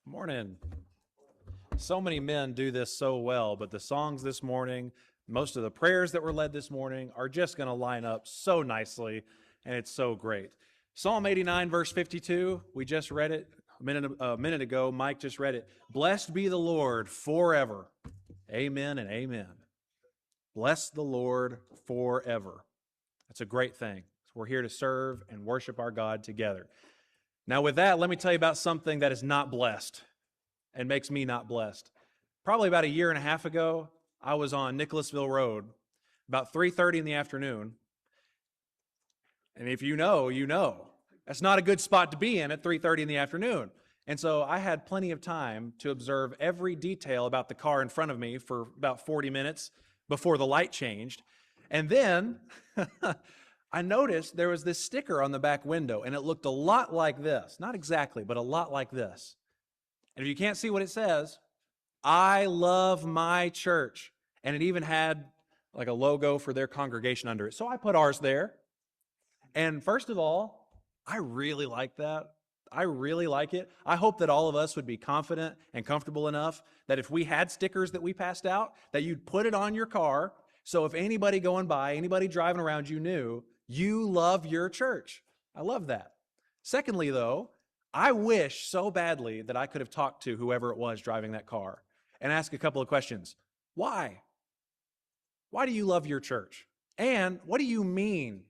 Morning. So many men do this so well, but the songs this morning, most of the prayers that were led this morning are just going to line up so nicely, and it's so great. Psalm 89, verse 52, we just read it a minute ago. Mike just read it. Blessed be the Lord forever. Amen and amen. Bless the Lord forever. That's a great thing. We're here to serve and worship our God together. Now with that, let me tell you about something that is not blessed and makes me not blessed. Probably about a year and a half ago, I was on Nicholasville Road, about 3:30 in the afternoon. And if you know, you know. That's not a good spot to be in at 3:30 in the afternoon. And so I had plenty of time to observe every detail about the car in front of me for about 40 minutes before the light changed. And then I noticed there was this sticker on the back window, and it looked a lot like this. Not exactly, but a lot like this. And if you can't see what it says, I love my church. And it even had like a logo for their congregation under it. So I put ours there. And first of all, I really like that. I really like it. I hope that all of us would be confident and comfortable enough that if we had stickers that we passed out, that you'd put it on your car. So if anybody going by, anybody driving around you knew, you love your church. I love that. Secondly, though, I wish so badly that I could have talked to whoever it was driving that car and asked a couple of questions. Why? Why do you love your church? And what do you mean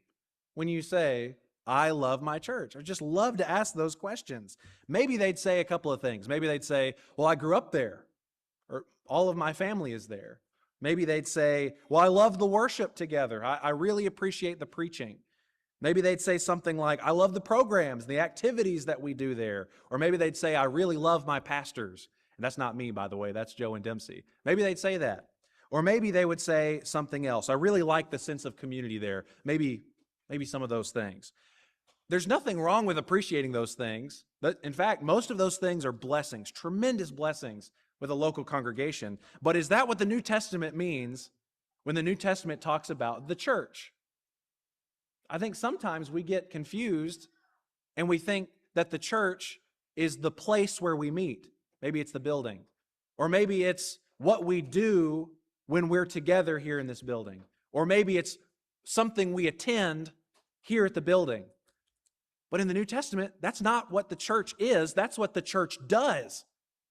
when you say, I love my church? I just love to ask those questions. Maybe they'd say a couple of things. Maybe they'd say, well, I grew up there, or all of my family is there. Maybe they'd say, well, I love the worship together. I really appreciate the preaching. Maybe they'd say something like, I love the programs, the activities that we do there. Or maybe they'd say, I really love my pastors. And that's not me, by the way. That's Joe and Dempsey. Maybe they'd say that. Or maybe they would say something else. I really like the sense of community there. Maybe some of those things. There's nothing wrong with appreciating those things. But in fact, most of those things are blessings, tremendous blessings with a local congregation. But is that what the New Testament means when the New Testament talks about the church? I think sometimes we get confused and we think that the church is the place where we meet. Maybe it's the building. Or maybe it's what we do when we're together here in this building. Or maybe it's something we attend here at the building. But in the New Testament, that's not what the church is. That's what the church does.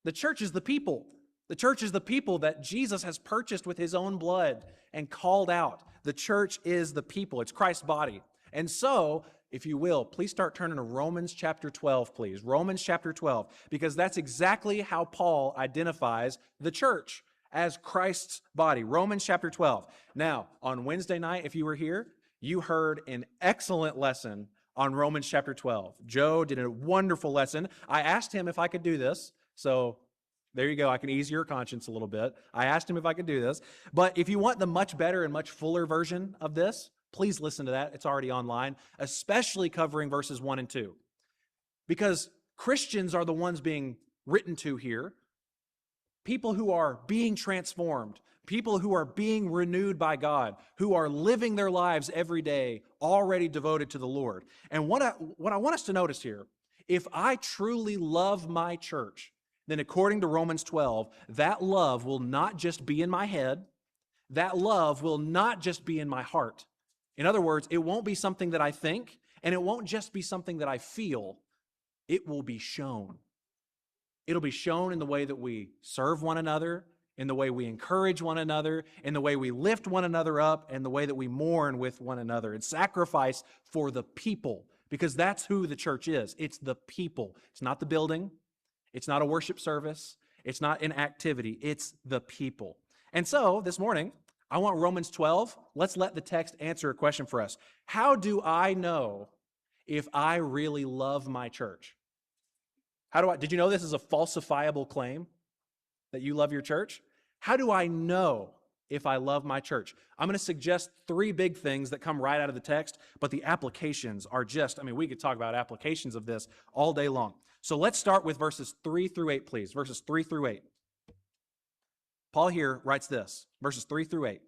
The church is the people. The church is the people that Jesus has purchased with his own blood and called out. The church is the people. It's Christ's body. And so, if you will, please start turning to Romans chapter 12, please. Romans chapter 12, because that's exactly how Paul identifies the church as Christ's body. Romans chapter 12. Now, on Wednesday night, if you were here, you heard an excellent lesson on Romans chapter 12. Joe did a wonderful lesson. I asked him if I could do this. So there you go. I can ease your conscience a little bit. I asked him if I could do this. But if you want the much better and much fuller version of this, please listen to that. It's already online, especially covering verses 1 and 2. Because Christians are the ones being written to here. People who are being transformed, people who are being renewed by God, who are living their lives every day already devoted to the Lord. And what I want us to notice here, if I truly love my church, then according to Romans 12, that love will not just be in my head. That love will not just be in my heart. In other words, it won't be something that I think, and it won't just be something that I feel. It will be shown. It'll be shown in the way that we serve one another, in the way we encourage one another, in the way we lift one another up, and the way that we mourn with one another and sacrifice for the people, because that's who the church is. It's the people. It's not the building. It's not a worship service. It's not an activity. It's the people. And so this morning, I want Romans 12. Let's let the text answer a question for us. How do I know if I really love my church? Did you know this is a falsifiable claim that you love your church? How do I know if I love my church? I'm going to suggest 3 big things that come right out of the text, but the applications are we could talk about applications of this all day long. So let's start with verses 3 through 8, please. Verses 3 through 8. Paul here writes this, verses 3 through 8.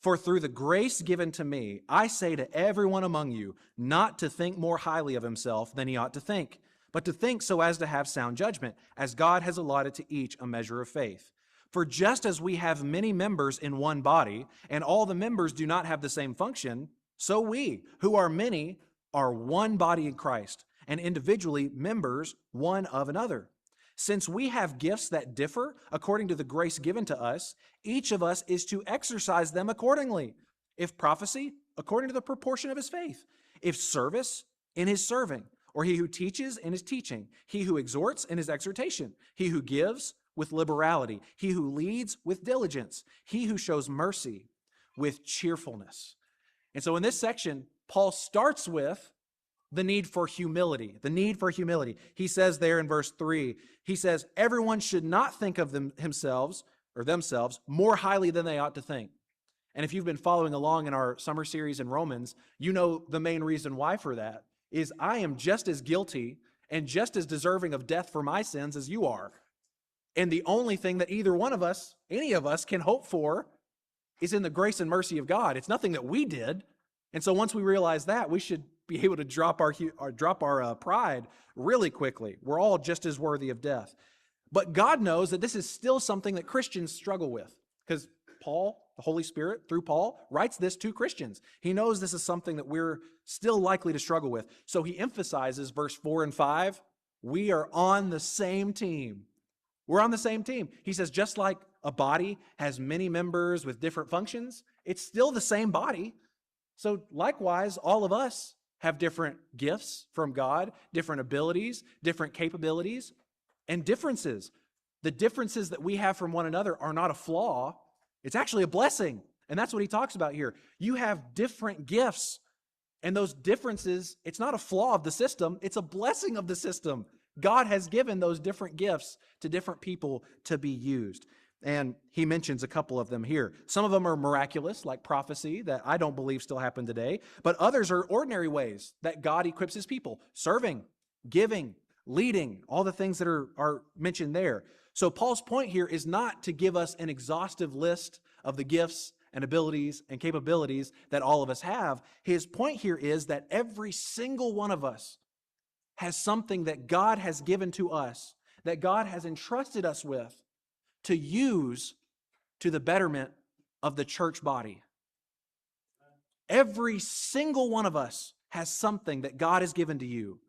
For through the grace given to me, I say to everyone among you not to think more highly of himself than he ought to think, but to think so as to have sound judgment, as God has allotted to each a measure of faith. For just as we have many members in one body, and all the members do not have the same function, so we, who are many, are one body in Christ, and individually members one of another. Since we have gifts that differ according to the grace given to us, each of us is to exercise them accordingly. If prophecy, according to the proportion of his faith. If service, in his serving. Or he who teaches, in his teaching. He who exhorts, in his exhortation. He who gives, with liberality. He who leads, with diligence. He who shows mercy, with cheerfulness. And so in this section, Paul starts with the need for humility. The need for humility. He says there in verse 3, he says, everyone should not think of themselves more highly than they ought to think. And if you've been following along in our summer series in Romans, you know the main reason why for that is I am just as guilty and just as deserving of death for my sins as you are. And the only thing that either one of us, any of us, can hope for is in the grace and mercy of God. It's nothing that we did. And so once we realize that, we should be able to drop our pride really quickly. We're all just as worthy of death. But God knows that this is still something that Christians struggle with, because Paul, the Holy Spirit, through Paul, writes this to Christians. He knows this is something that we're still likely to struggle with. So he emphasizes verse 4 and 5, we are on the same team. We're on the same team. He says, just like a body has many members with different functions, it's still the same body. So likewise, all of us have different gifts from God, different abilities, different capabilities, and differences. The differences that we have from one another are not a flaw. It's actually a blessing. And that's what he talks about here. You have different gifts. And those differences, it's not a flaw of the system. It's a blessing of the system. God has given those different gifts to different people to be used. And he mentions a couple of them here. Some of them are miraculous, like prophecy, that I don't believe still happen today. But others are ordinary ways that God equips his people. Serving, giving, leading, all the things that are mentioned there. So Paul's point here is not to give us an exhaustive list of the gifts and abilities and capabilities that all of us have. His point here is that every single one of us has something that God has given to us, that God has entrusted us with to use to the betterment of the church body. Every single one of us has something that God has given to you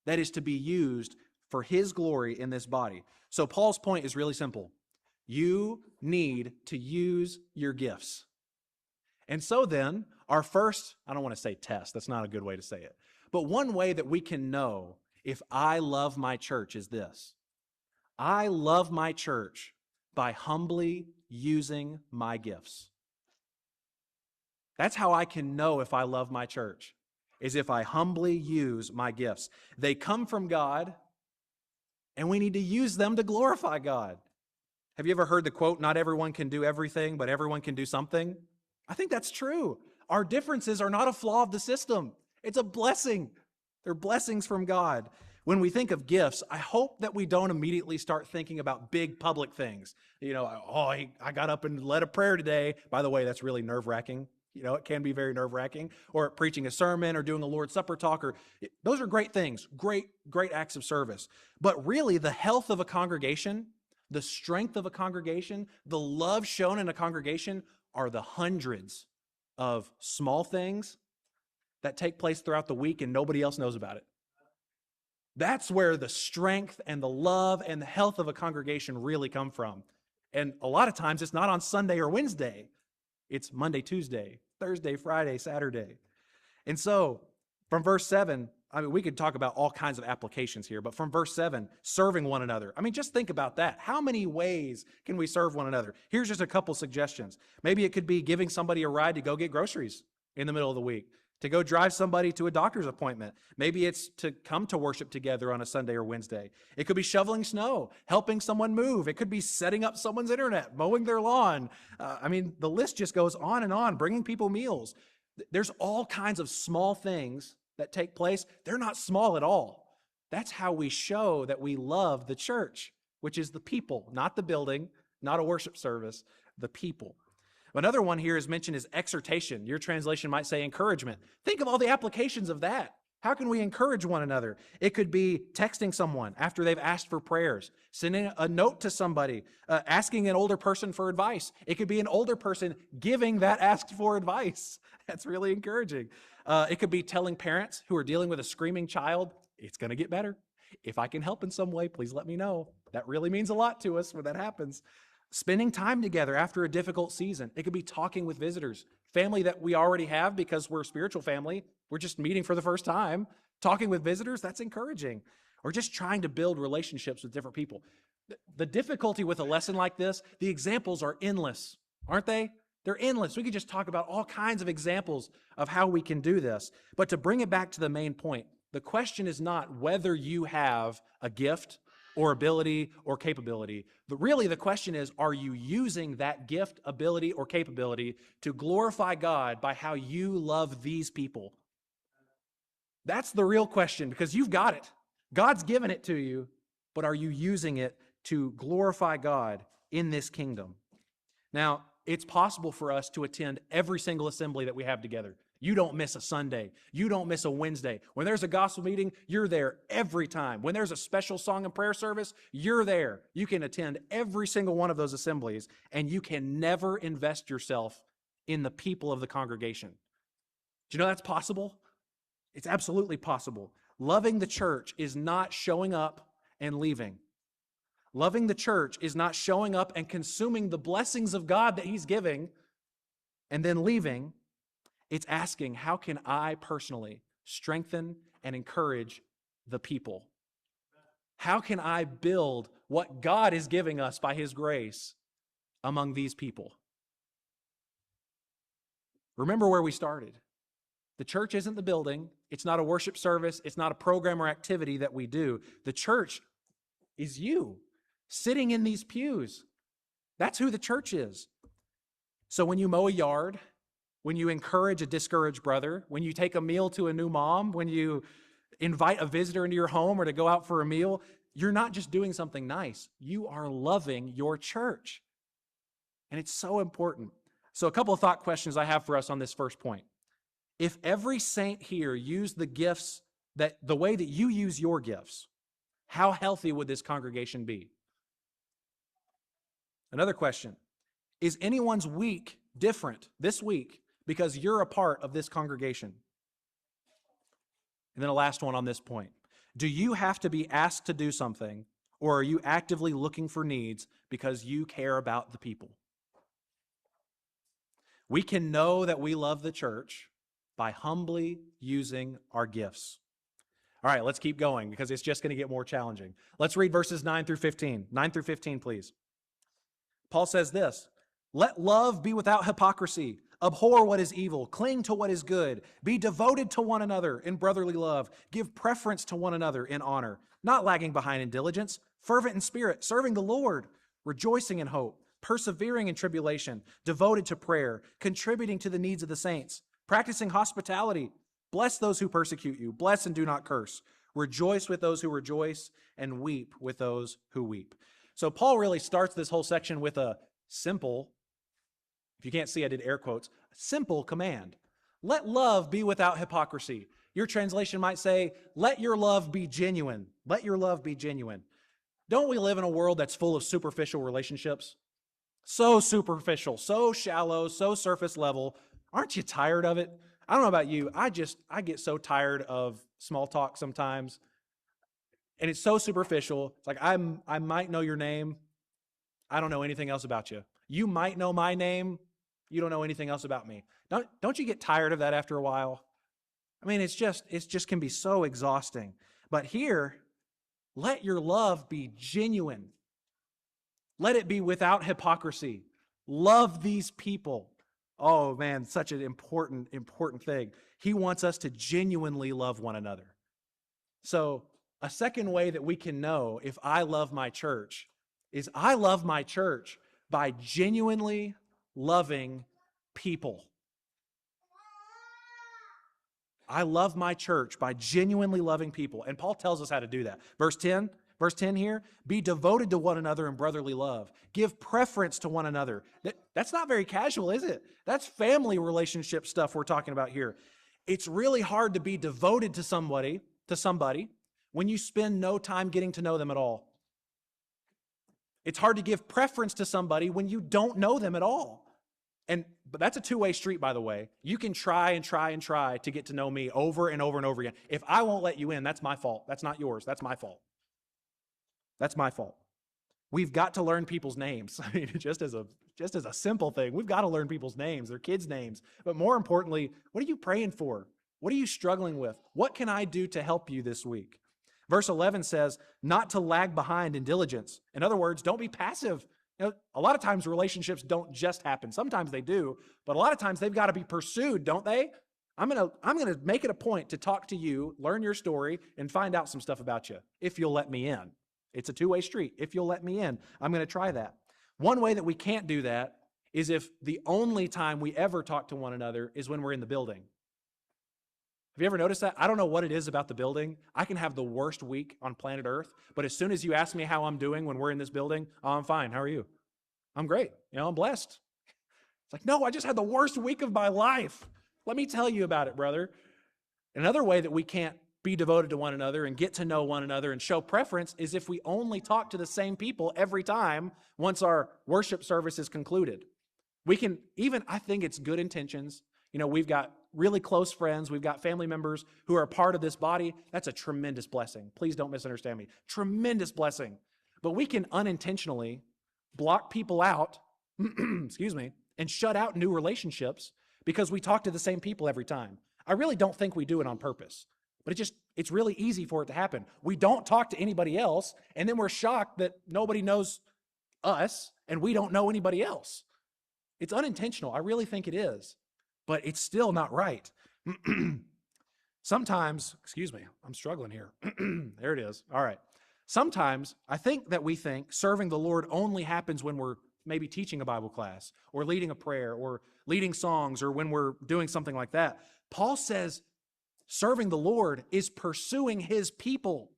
that is to be used for his glory in this body. So Paul's point is really simple. You need to use your gifts. And so then, our first, I don't want to say test, that's not a good way to say it, but one way that we can know if I love my church is this. I love my church by humbly using my gifts. That's how I can know if I love my church, is if I humbly use my gifts. They come from God, and we need to use them to glorify God. Have you ever heard the quote, not everyone can do everything, but everyone can do something? I think that's true. Our differences are not a flaw of the system. It's a blessing. They're blessings from God. When we think of gifts, I hope that we don't immediately start thinking about big public things. I got up and led a prayer today. By the way, that's really nerve-wracking. It can be very nerve-wracking. Or preaching a sermon or doing a Lord's Supper talk. Those are great things, great acts of service. But really, the health of a congregation, the strength of a congregation, the love shown in a congregation are the hundreds of small things that take place throughout the week and nobody else knows about it. That's where the strength and the love and the health of a congregation really come from. And a lot of times it's not on Sunday or Wednesday. It's Monday, Tuesday, Thursday, Friday, Saturday. And so from verse 7, we could talk about all kinds of applications here, but from verse 7, serving one another. Just think about that. How many ways can we serve one another? Here's just a couple suggestions. Maybe it could be giving somebody a ride to go get groceries in the middle of the week, to go drive somebody to a doctor's appointment. Maybe it's to come to worship together on a Sunday or Wednesday. It could be shoveling snow, helping someone move. It could be setting up someone's internet, mowing their lawn. The list just goes on and on, bringing people meals. There's all kinds of small things that take place. They're not small at all. That's how we show that we love the church, which is the people, not the building, not a worship service, the people. Another one here is mentioned is exhortation. Your translation might say encouragement. Think of all the applications of that. How can we encourage one another? It could be texting someone after they've asked for prayers, sending a note to somebody, asking an older person for advice. It could be an older person giving that asked for advice. That's really encouraging. It could be telling parents who are dealing with a screaming child, it's going to get better. If I can help in some way, please let me know. That really means a lot to us when that happens. Spending time together after a difficult season. It could be talking with visitors, family that we already have because we're a spiritual family. We're just meeting for the first time. Talking with visitors, that's encouraging. Or just trying to build relationships with different people. The difficulty with a lesson like this, the examples are endless, aren't they? They're endless. We could just talk about all kinds of examples of how we can do this. But to bring it back to the main point, the question is not whether you have a gift or ability or capability. But really the question is, are you using that gift, ability, or capability to glorify God by how you love these people? That's the real question, because you've got it. God's given it to you, but are you using it to glorify God in this kingdom? Now, it's possible for us to attend every single assembly that we have together. You don't miss a Sunday. You don't miss a Wednesday. When there's a gospel meeting, you're there every time. When there's a special song and prayer service, you're there. You can attend every single one of those assemblies, and you can never invest yourself in the people of the congregation. Do you know that's possible? It's absolutely possible. Loving the church is not showing up and leaving. Loving the church is not showing up and consuming the blessings of God that He's giving and then leaving. It's asking, how can I personally strengthen and encourage the people? How can I build what God is giving us by His grace among these people? Remember where we started. The church isn't the building. It's not a worship service. It's not a program or activity that we do. The church is you sitting in these pews. That's who the church is. So when you mow a yard, when you encourage a discouraged brother, when you take a meal to a new mom, when you invite a visitor into your home or to go out for a meal, you're not just doing something nice. You are loving your church. And it's so important. So a couple of thought questions I have for us on this first point. If every saint here used the gifts that the way that you use your gifts, how healthy would this congregation be? Another question, is anyone's week different this week because you're a part of this congregation? And then a last one on this point. Do you have to be asked to do something, or are you actively looking for needs because you care about the people? We can know that we love the church by humbly using our gifts. All right, let's keep going because it's just going to get more challenging. Let's read verses 9 through 15. 9 through 15, please. Paul says this, "Let love be without hypocrisy. Abhor what is evil. Cling to what is good. Be devoted to one another in brotherly love. Give preference to one another in honor, not lagging behind in diligence, fervent in spirit, serving the Lord, rejoicing in hope, persevering in tribulation, devoted to prayer, contributing to the needs of the saints, practicing hospitality. Bless those who persecute you. Bless and do not curse. Rejoice with those who rejoice and weep with those who weep." So Paul really starts this whole section with a simple, if you can't see, I did air quotes, a simple command. Let love be without hypocrisy. Your translation might say, let your love be genuine. Let your love be genuine. Don't we live in a world that's full of superficial relationships? So superficial, so shallow, so surface level. Aren't you tired of it? I don't know about you. I get so tired of small talk sometimes. And it's so superficial. It's like I might know your name. I don't know anything else about you. You might know my name. You don't know anything else about me. Don't you get tired of that after a while? I mean, it's just can be so exhausting. But here, let your love be genuine. Let it be without hypocrisy. Love these people. Oh man, such an important thing. He wants us to genuinely love one another. So a second way that we can know if I love my church is I love my church by genuinely loving people. I love my church by genuinely loving people. And Paul tells us how to do that. Verse 10 here, be devoted to one another in brotherly love. Give preference to one another. That's not very casual, is it? That's family relationship stuff we're talking about here. It's really hard to be devoted to somebody when you spend no time getting to know them at all. It's hard to give preference to somebody when you don't know them at all. But that's a two-way street, by the way. You can try and try and try to get to know me over and over and over again. If I won't let you in, that's my fault. That's not yours. That's my fault. That's my fault. We've got to learn people's names. I mean, just as a simple thing, we've got to learn people's names, their kids' names. But more importantly, what are you praying for? What are you struggling with? What can I do to help you this week? Verse 11 says, not to lag behind in diligence. In other words, don't be passive. You know, a lot of times relationships don't just happen. Sometimes they do, but a lot of times they've got to be pursued, don't they? I'm gonna make it a point to talk to you, learn your story, and find out some stuff about you, if you'll let me in. It's a two-way street. If you'll let me in, I'm going to try that. One way that we can't do that is if the only time we ever talk to one another is when we're in the building. Have you ever noticed that? I don't know what it is about the building. I can have the worst week on planet Earth, but as soon as you ask me how I'm doing when we're in this building, oh, I'm fine. How are you? I'm great. I'm blessed. It's like, no, I just had the worst week of my life. Let me tell you about it, brother. Another way that we can't be devoted to one another and get to know one another and show preference is if we only talk to the same people every time once our worship service is concluded. We can even, I think it's good intentions. We've got really close friends. We've got family members who are a part of this body. That's a tremendous blessing. Please don't misunderstand me. Tremendous blessing. But we can unintentionally block people out, excuse me, and shut out new relationships because we talk to the same people every time. I really don't think we do it on purpose. But it's really easy for it to happen. We don't talk to anybody else, and then we're shocked that nobody knows us, and we don't know anybody else. It's unintentional. I really think it is. But it's still not right. Sometimes, excuse me, I'm struggling here. There it is. All right. Sometimes I think that we think serving the Lord only happens when we're maybe teaching a Bible class or leading a prayer or leading songs or when we're doing something like that. Paul says serving the Lord is pursuing his people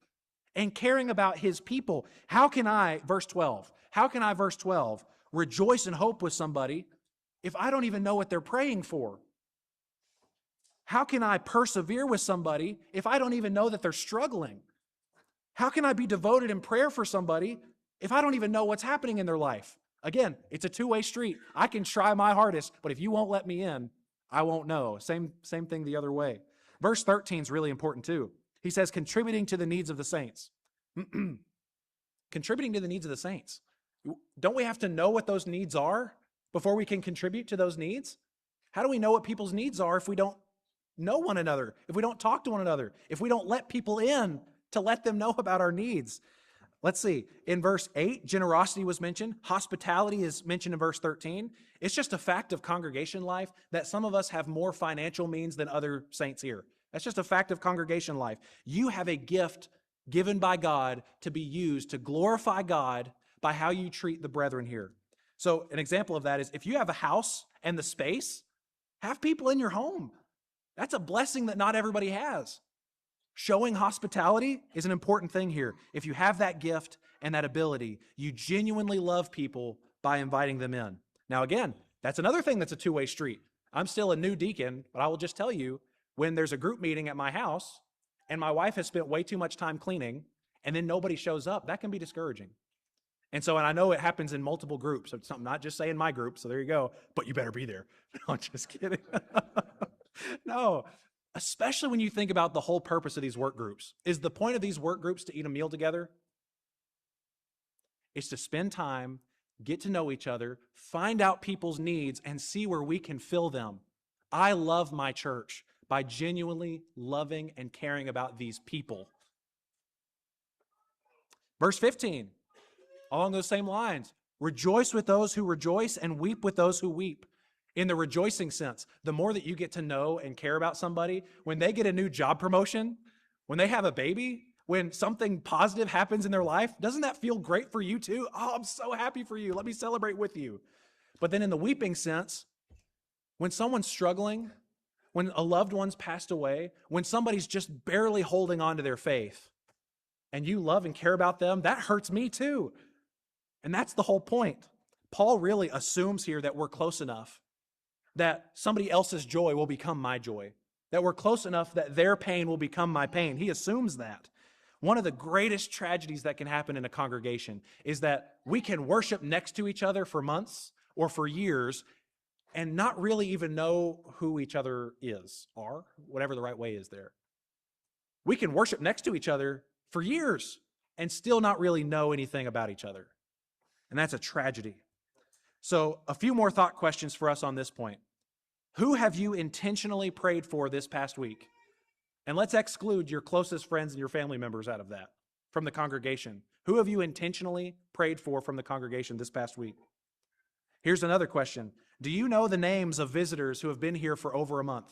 and caring about his people. How can I, verse 12, rejoice and hope with somebody if I don't even know what they're praying for? How can I persevere with somebody if I don't even know that they're struggling? How can I be devoted in prayer for somebody if I don't even know what's happening in their life? Again, it's a two-way street. I can try my hardest, but if you won't let me in, I won't know. Same thing the other way. Verse 13 is really important too. He says, contributing to the needs of the saints. Contributing to the needs of the saints. Don't we have to know what those needs are before we can contribute to those needs? How do we know what people's needs are if we don't know one another, if we don't talk to one another, if we don't let people in to let them know about our needs? Let's see. In verse 8, generosity was mentioned. Hospitality is mentioned in verse 13. It's just a fact of congregation life that some of us have more financial means than other saints here. That's just a fact of congregation life. You have a gift given by God to be used to glorify God by how you treat the brethren here. So an example of that is if you have a house and the space, have people in your home. That's a blessing that not everybody has. Showing hospitality is an important thing here. If you have that gift and that ability, you genuinely love people by inviting them in. Now again, that's another thing that's a two-way street. I'm still a new deacon, but I will just tell you, when there's a group meeting at my house and my wife has spent way too much time cleaning and then nobody shows up, that can be discouraging. And I know it happens in multiple groups. So I'm not just saying my group, so there you go, but you better be there. No, I'm just kidding. No, especially when you think about the whole purpose of these work groups. Is the point of these work groups to eat a meal together? It's to spend time, get to know each other, find out people's needs, and see where we can fill them. I love my church by genuinely loving and caring about these people. Verse 15, along those same lines, rejoice with those who rejoice and weep with those who weep. In the rejoicing sense, the more that you get to know and care about somebody, when they get a new job promotion, when they have a baby, when something positive happens in their life, doesn't that feel great for you too? Oh, I'm so happy for you. Let me celebrate with you. But then in the weeping sense, when someone's struggling, when a loved one's passed away, when somebody's just barely holding on to their faith, and you love and care about them, that hurts me too. And that's the whole point. Paul really assumes here that we're close enough that somebody else's joy will become my joy. that we're close enough that their pain will become my pain. He assumes that. One of the greatest tragedies that can happen in a congregation is that we can worship next to each other for months or for years and not really even know who each other are, whatever the right way is there. We can worship next to each other for years and still not really know anything about each other. And that's a tragedy. So, a few more thought questions for us on this point. Who have you intentionally prayed for this past week? And let's exclude your closest friends and your family members out of that, from the congregation. Who have you intentionally prayed for from the congregation this past week? Here's another question. Do you know the names of visitors who have been here for over a month?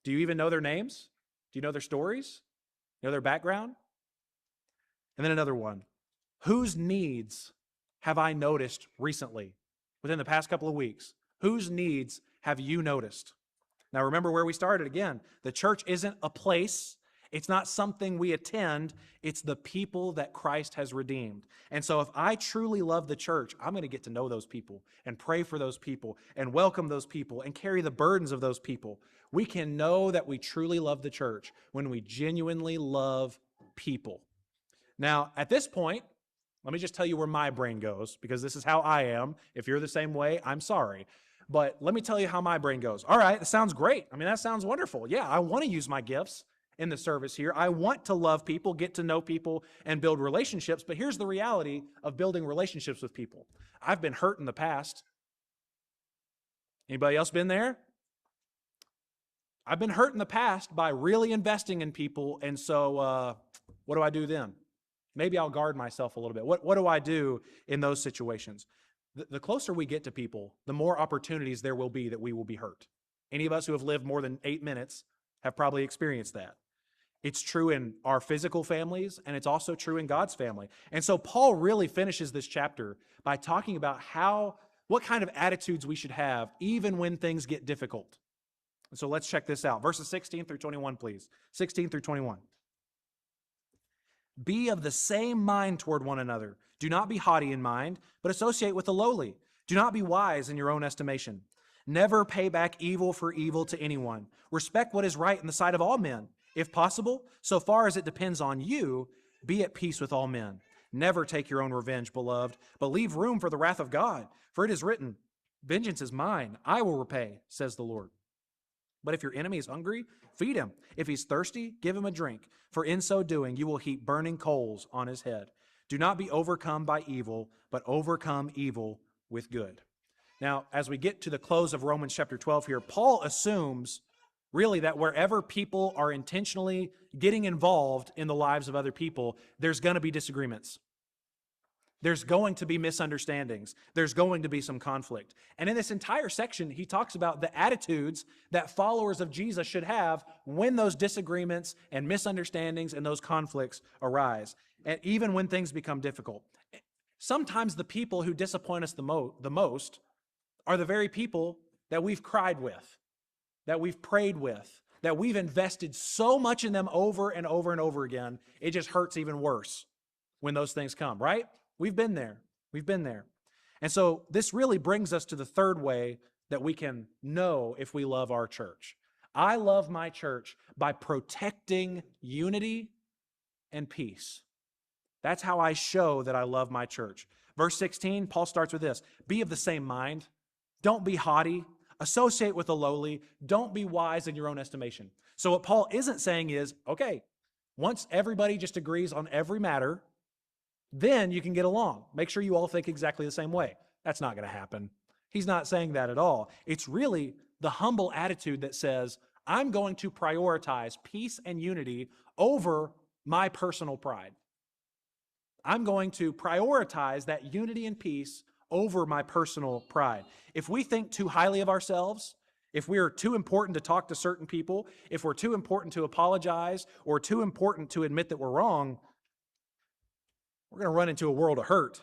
Do you even know their names? Do you know their stories? You know their background? And then another one. Whose needs have I noticed recently, within the past couple of weeks? Whose needs have you noticed? Now remember where we started again. The church isn't a place. It's not something we attend. It's the people that Christ has redeemed. And so if I truly love the church, I'm going to get to know those people and pray for those people and welcome those people and carry the burdens of those people. We can know that we truly love the church when we genuinely love people. Now, at this point, let me just tell you where my brain goes, because this is how I am. If you're the same way, I'm sorry. But let me tell you how my brain goes. All right, that sounds great. I mean, that sounds wonderful. Yeah, I want to use my gifts in the service here. I want to love people, get to know people, and build relationships. But here's the reality of building relationships with people. I've been hurt in the past. Anybody else been there? I've been hurt in the past by really investing in people, and so what do I do then? Maybe I'll guard myself a little bit. What do I do in those situations? The closer we get to people, the more opportunities there will be that we will be hurt. Any of us who have lived more than 8 minutes have probably experienced that. It's true in our physical families, and it's also true in God's family. And so Paul really finishes this chapter by talking about what kind of attitudes we should have even when things get difficult. And so let's check this out. Verses 16 through 21, please. 16 through 21. Be of the same mind toward one another. Do not be haughty in mind, but associate with the lowly. Do not be wise in your own estimation. Never pay back evil for evil to anyone. Respect what is right in the sight of all men. If possible, so far as it depends on you, be at peace with all men. Never take your own revenge, beloved, but leave room for the wrath of God. For it is written, vengeance is mine, I will repay, says the Lord. But if your enemy is hungry, feed him. If he's thirsty, give him a drink. For in so doing, you will heap burning coals on his head. Do not be overcome by evil, but overcome evil with good. Now, as we get to the close of Romans chapter 12 here, Paul assumes really that wherever people are intentionally getting involved in the lives of other people, there's going to be disagreements. There's going to be misunderstandings. There's going to be some conflict. And in this entire section, he talks about the attitudes that followers of Jesus should have when those disagreements and misunderstandings and those conflicts arise, and even when things become difficult. Sometimes the people who disappoint us the most are the very people that we've cried with, that we've prayed with, that we've invested so much in them over and over and over again, it just hurts even worse when those things come, right? We've been there. We've been there. And so this really brings us to the third way that we can know if we love our church. I love my church by protecting unity and peace. That's how I show that I love my church. Verse 16, Paul starts with this. Be of the same mind. Don't be haughty. Associate with the lowly. Don't be wise in your own estimation. So what Paul isn't saying is, okay, once everybody just agrees on every matter, then you can get along. Make sure you all think exactly the same way. That's not going to happen. He's not saying that at all. It's really the humble attitude that says, I'm going to prioritize peace and unity over my personal pride. I'm going to prioritize that unity and peace over my personal pride. If we think too highly of ourselves, if we're too important to talk to certain people, if we're too important to apologize, or too important to admit that we're wrong, we're going to run into a world of hurt.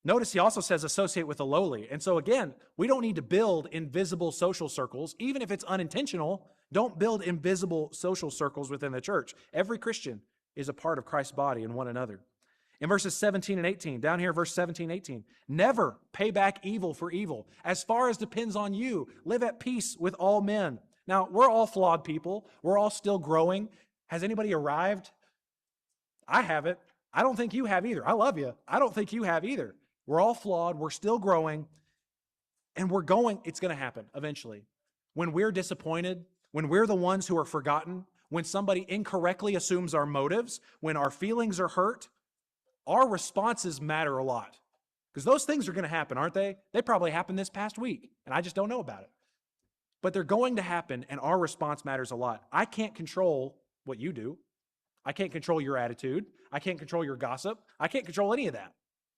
Notice he also says associate with the lowly. And so again, we don't need to build invisible social circles. Even if it's unintentional, don't build invisible social circles within the church. Every Christian is a part of Christ's body and one another. In verses 17 and 18, down here, verse 17, 18, never pay back evil for evil. As far as depends on you, live at peace with all men. Now, we're all flawed people. We're all still growing. Has anybody arrived? I haven't. I don't think you have either. I love you. I don't think you have either. We're all flawed. We're still growing. And it's going to happen eventually. When we're disappointed, when we're the ones who are forgotten, when somebody incorrectly assumes our motives, when our feelings are hurt, our responses matter a lot. Because those things are going to happen, aren't they? They probably happened this past week, and I just don't know about it. But they're going to happen, and our response matters a lot. I can't control what you do. I can't control your attitude. I can't control your gossip. I can't control any of that.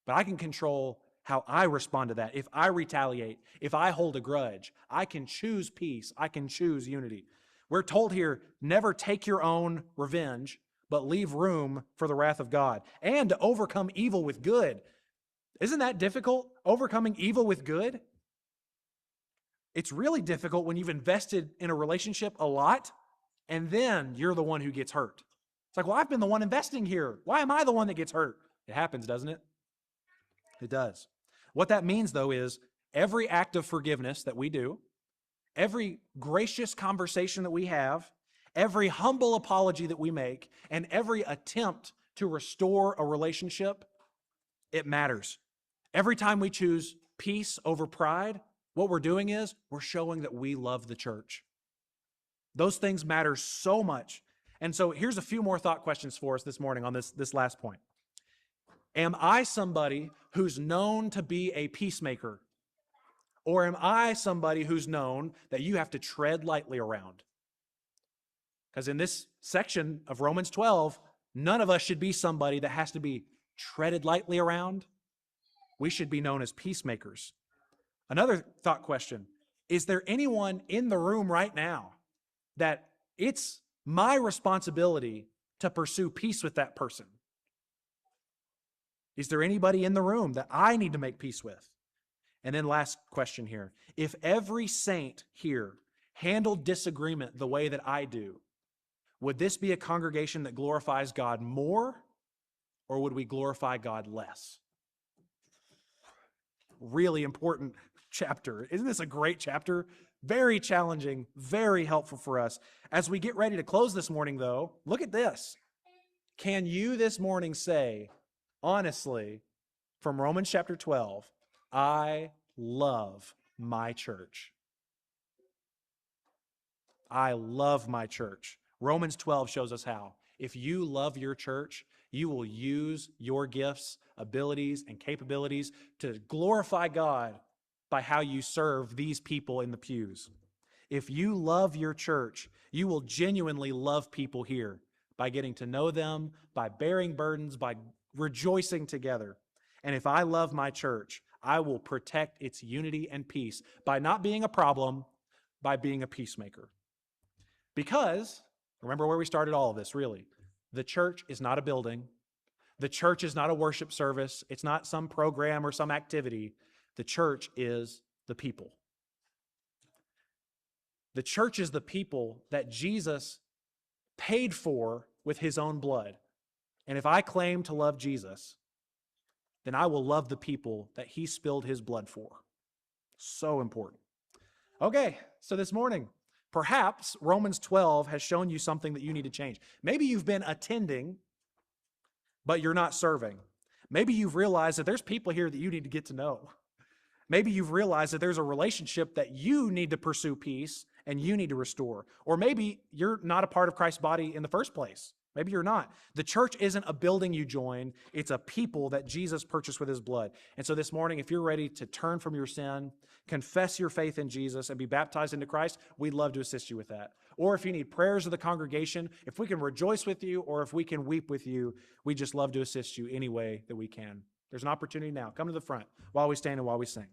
But I can control how I respond to that. If I retaliate, if I hold a grudge, I can choose peace. I can choose unity. We're told here, never take your own revenge, but leave room for the wrath of God, and to overcome evil with good. Isn't that difficult? Overcoming evil with good? It's really difficult when you've invested in a relationship a lot, and then you're the one who gets hurt. It's like, well, I've been the one investing here. Why am I the one that gets hurt? It happens, doesn't it? It does. What that means, though, is every act of forgiveness that we do, every gracious conversation that we have, every humble apology that we make, and every attempt to restore a relationship, it matters. Every time we choose peace over pride, what we're doing is we're showing that we love the church. Those things matter so much. And so here's a few more thought questions for us this morning on this last point. Am I somebody who's known to be a peacemaker? Or am I somebody who's known that you have to tread lightly around? Because in this section of Romans 12, none of us should be somebody that has to be treaded lightly around. We should be known as peacemakers. Another thought question, is there anyone in the room right now that it's my responsibility to pursue peace with that person? Is there anybody in the room that I need to make peace with? And then last question here. If every saint here handled disagreement the way that I do, would this be a congregation that glorifies God more, or would we glorify God less? Really important chapter. Isn't this a great chapter? Very challenging, very helpful for us. As we get ready to close this morning, though, look at this. Can you this morning say, honestly, from Romans chapter 12, I love my church? I love my church. Romans 12 shows us how. If you love your church, you will use your gifts, abilities, and capabilities to glorify God by how you serve these people in the pews. If you love your church, you will genuinely love people here by getting to know them, by bearing burdens, by rejoicing together. And if I love my church, I will protect its unity and peace by not being a problem, by being a peacemaker. Because, remember where we started all of this, really. The church is not a building. The church is not a worship service. It's not some program or some activity. The church is the people. The church is the people that Jesus paid for with his own blood. And if I claim to love Jesus, then I will love the people that he spilled his blood for. So important. Okay, so this morning, perhaps Romans 12 has shown you something that you need to change. Maybe you've been attending, but you're not serving. Maybe you've realized that there's people here that you need to get to know. Maybe you've realized that there's a relationship that you need to pursue peace and you need to restore. Or maybe you're not a part of Christ's body in the first place. Maybe you're not. The church isn't a building you join. It's a people that Jesus purchased with his blood. And so this morning, if you're ready to turn from your sin, confess your faith in Jesus, and be baptized into Christ, we'd love to assist you with that. Or if you need prayers of the congregation, if we can rejoice with you or if we can weep with you, we just love to assist you any way that we can. There's an opportunity now. Come to the front while we stand and while we sing.